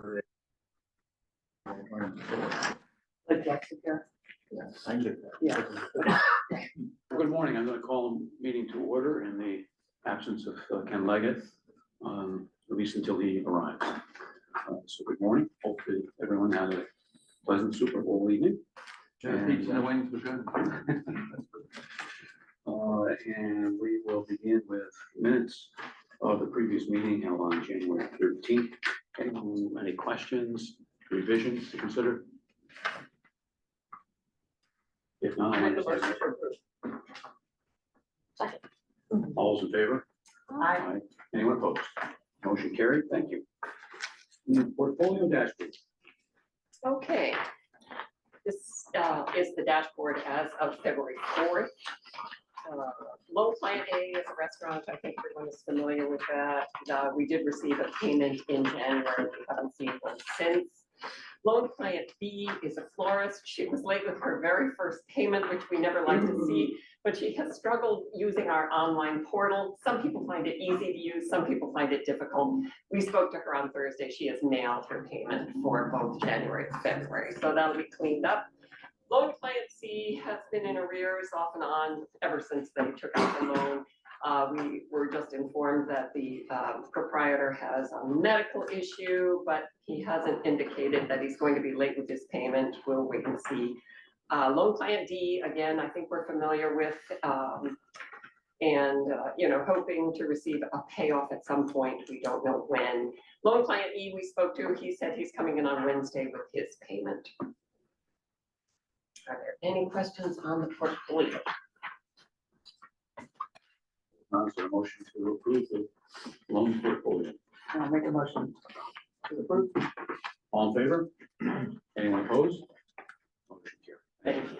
Like Jessica. Yes, I get that. Yeah. Good morning. I'm going to call the meeting to order in the absence of Ken Leggett, at least until he arrives. So good morning. Hopefully everyone had a pleasant Super Bowl evening. Pizza and the wings were good. And we will begin with minutes of the previous meeting held on January 13th. Anyone, any questions, revisions to consider? If not, Make a motion to approve. all those in favor? Aye. Anyone opposed? Motion carried. Thank you. Portfolio dashboard. Okay. This is the dashboard as of February 4th. Low Client A is a restaurant. I think everyone is familiar with that. We did receive a payment in January. We haven't seen one since. Loan Client B is a florist. She was late with her very first payment, which we never like to see, but she has struggled using our online portal. Some people find it easy to use, some people find it difficult. We spoke to her on Thursday. She has mailed her payment for both January and February, so that'll be cleaned up. Loan Client C has been in arrears off and on ever since they took out the loan. We were just informed that the proprietor has a medical issue, but he hasn't indicated that he's going to be late with his payment. We'll wait and see. Loan Client D, again, I think we're familiar with, hoping to receive a payoff at some point. We don't know when. Loan Client E we spoke to, he said he's coming in on Wednesday with his payment. Are there any questions on the portfolio? Is there a motion to approve the loan portfolio? I'll make a motion to approve. All in favor? Anyone opposed? Motion carried. Thank you.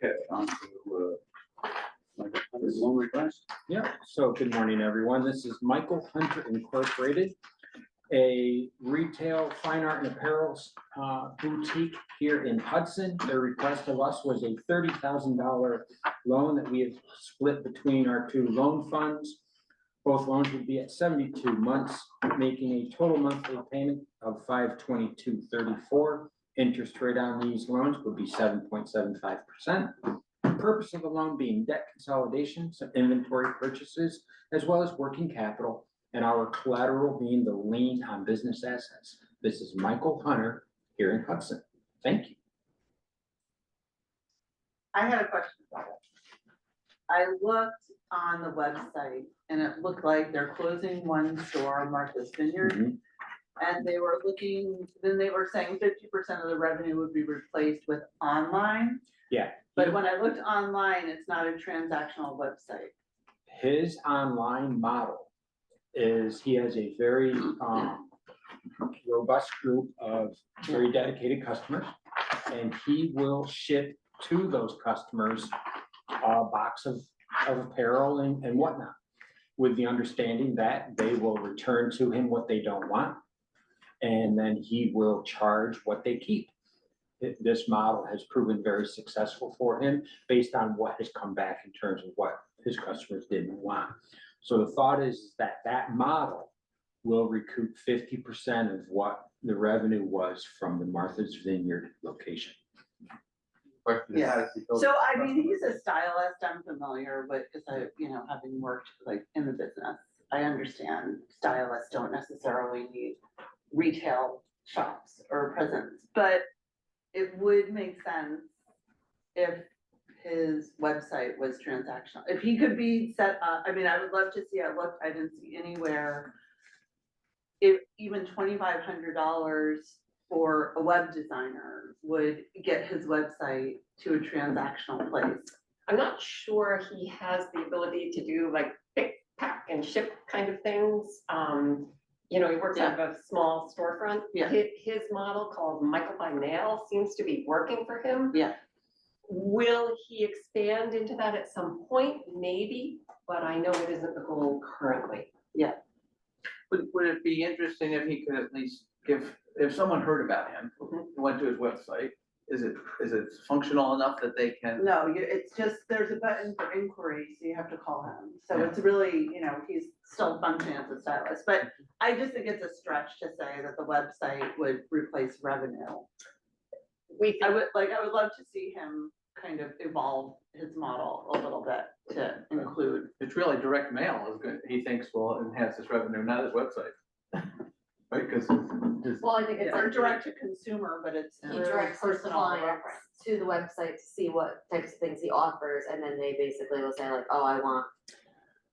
Okay, on to loan request. Yeah, so good morning, everyone. This is Michael Hunter Incorporated, a retail fine art and apparel boutique here in Hudson. Their request of us was a $30,000 loan that we have split between our two loan funds. Both loans would be at 72 months, making a total monthly payment of $522.34. Interest rate on these loans would be 7.75%. The purpose of the loan being debt consolidation, some inventory purchases, as well as working capital, and our collateral being the lien on business assets. This is Michael Hunter here in Hudson. Thank you. I had a question about it. I looked on the website and it looked like they're closing one store, Martha's Vineyard. And they were looking, then they were saying 50% of the revenue would be replaced with online. Yeah. But when I looked online, it's not a transactional website. His online model is he has a very robust group of very dedicated customers, and he will ship to those customers a box of apparel and whatnot, with the understanding that they will return to him what they don't want, and then he will charge what they keep. This model has proven very successful for him based on what has come back in terms of what his customers didn't want. So the thought is that that model will recoup 50% of what the revenue was from the Martha's Vineyard location. Yeah. So I mean, he's a stylist. I'm familiar with, because I, having worked like in the business, I understand stylists don't necessarily need retail shops or presence, but it would make sense if his website was transactional. If he could be set up, I mean, I would love to see, I didn't see anywhere, if even $2,500 for a web designer would get his website to a transactional place. I'm not sure he has the ability to do like pick, pack and ship kind of things. He works out of a small storefront. Yeah. His model called Michael by Mail seems to be working for him. Yeah. Will he expand into that at some point? Maybe, but I know it isn't the goal currently. Yeah. Would it be interesting if he could at least give, if someone heard about him, went to his website, is it functional enough that they can? No, it's just, there's a button for inquiry, so you have to call him. So it's really, he's still functioning as a stylist, but I just think it's a stretch to say that the website would replace revenue. I would love to see him kind of evolve his model a little bit to include. It's really direct mail is good, he thinks will enhance his revenue, not his website. Right, because Well, I think it's Or like direct to consumer, but it's he really directs his personal clients reference. to the website to see what types of things he offers, and then they basically will say like, oh, I want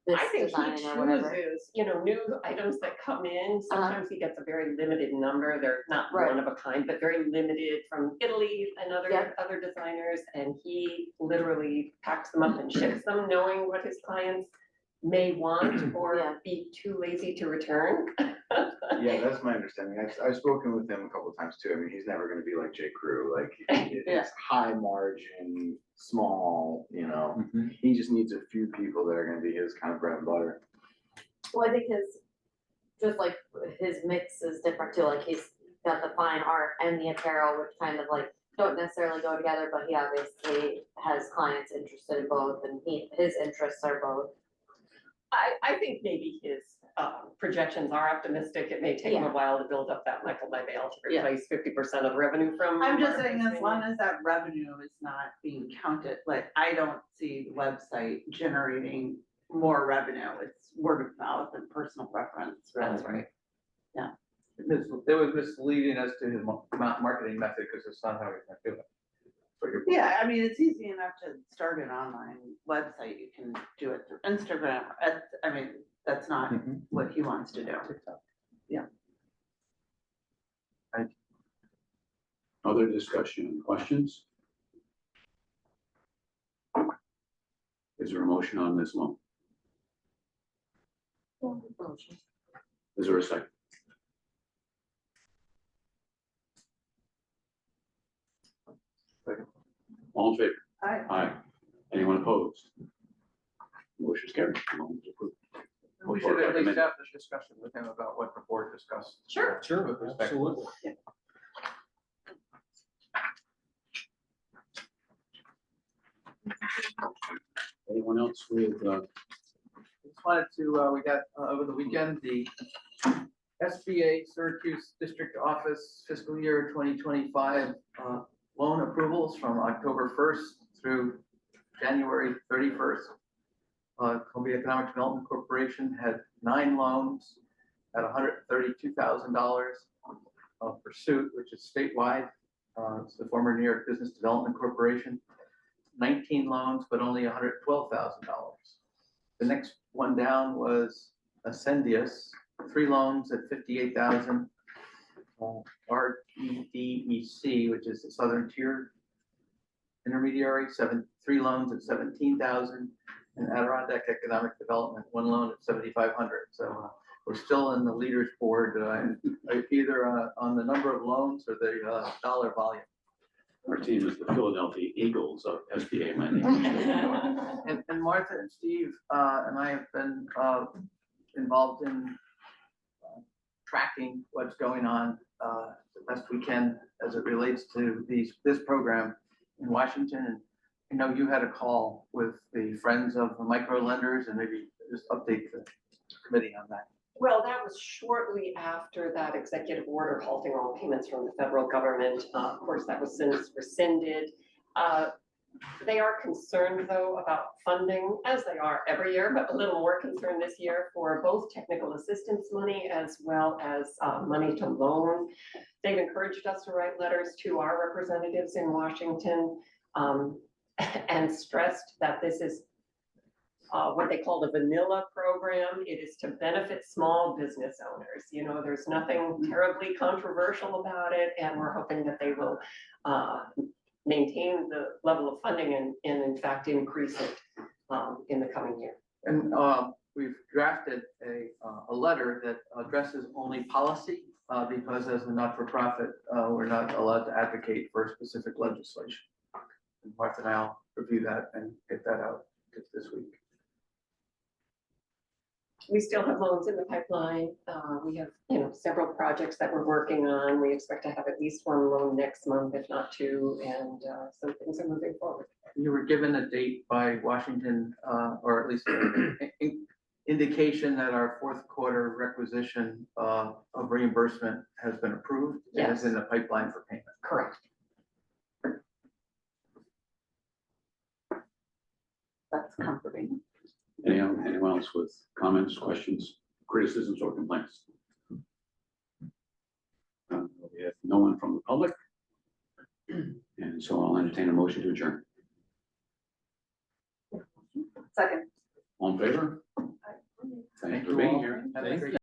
this I think design he or whatever. chooses, new items that come in, sometimes he gets a very limited number, they're not one of a kind, but very limited from Italy and other designers, and he literally packs them up and ships them, knowing what his clients may want or be too lazy to return. Yeah, that's my understanding. I've spoken with him a couple of times too. I mean, he's never gonna be like J. Crew, like it's high margin, small, he just needs a few people that are gonna be his kind of bread and butter. Well, I think his mix is different too, like he's got the fine art and the apparel, which kind of like don't necessarily go together, but he obviously has clients interested in both, and his interests are both. I think maybe his projections are optimistic. It may take him a while to build up that Michael Leibale to replace 50% of the revenue from. I'm just saying, as long as that revenue is not being counted, like, I don't see the website generating more revenue. It's word of mouth and personal preference. That's right. Yeah. it was misleading as to his marketing method, because it's not how he's gonna do it. Yeah, I mean, it's easy enough to start an online website. You can do it through Instagram. I mean, that's not what he wants to do. Yeah. Other discussion, questions? Is there a motion on this one? Is there a second? All in favor? Aye. Aye. Anyone opposed? Motion's carried. Motion's approved. We should at least have this discussion with him about what the board discussed. Sure. With respect. Absolutely. Anyone else with, Just wanted to, we got over the weekend, the SBA Syracuse District Office fiscal year 2025 loan approvals from October 1st through January 31st. Columbia Economic Development Corporation had 9 loans at $132,000 of Pursuit, which is statewide. It's the former New York Business Development Corporation. 19 loans, but only $112,000. The next one down was Ascendius, 3 loans at $58,000. REDEC, which is the Southern Tier Intermediary, 3 loans at $17,000, and Adirondack Economic Development, 1 loan at $7,500. So we're still in the leaders board, either on the number of loans or the dollar volume. our team is the Philadelphia Eagles of SBA lending. And Martha and Steve and I have been involved in tracking what's going on the best we can as it relates to this program in Washington. And I know you had a call with the Friends of the Micro Lenders, and maybe just update the committee on that. Well, that was shortly after that executive order halting all payments from the federal government. Of course, that was since rescinded. They are concerned, though, about funding, as they are every year, but a little more concerned this year for both technical assistance money as well as money to loan. They've encouraged us to write letters to our representatives in Washington and stressed that this is what they call the vanilla program. It is to benefit small business owners. You know, there's nothing terribly controversial about it, and we're hoping that they will maintain the level of funding and in fact increase it in the coming year. And we've drafted a letter that addresses only policy because as a not-for-profit, we're not allowed to advocate for specific legislation. And Martha and I'll review that and get that out this week. we still have loans in the pipeline. We have, several projects that we're working on. We expect to have at least one loan next month, if not two, and some things are moving forward. You were given a date by Washington, or at least an indication that our fourth quarter requisition of reimbursement has been approved. And is in the pipeline for payment. Correct. That's comforting. Anyone else with comments, questions, criticisms, or complaints? We have no one from the public. And so I'll entertain a motion to adjourn. Second. All in favor? Thanks for you being all. here. Have a great